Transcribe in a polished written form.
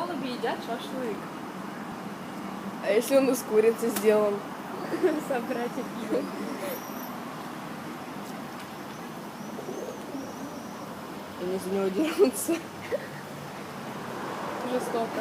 голуби едят шашлык. А если он из курицы сделан? Собрать пиво. Они за него дерутся. Жестоко.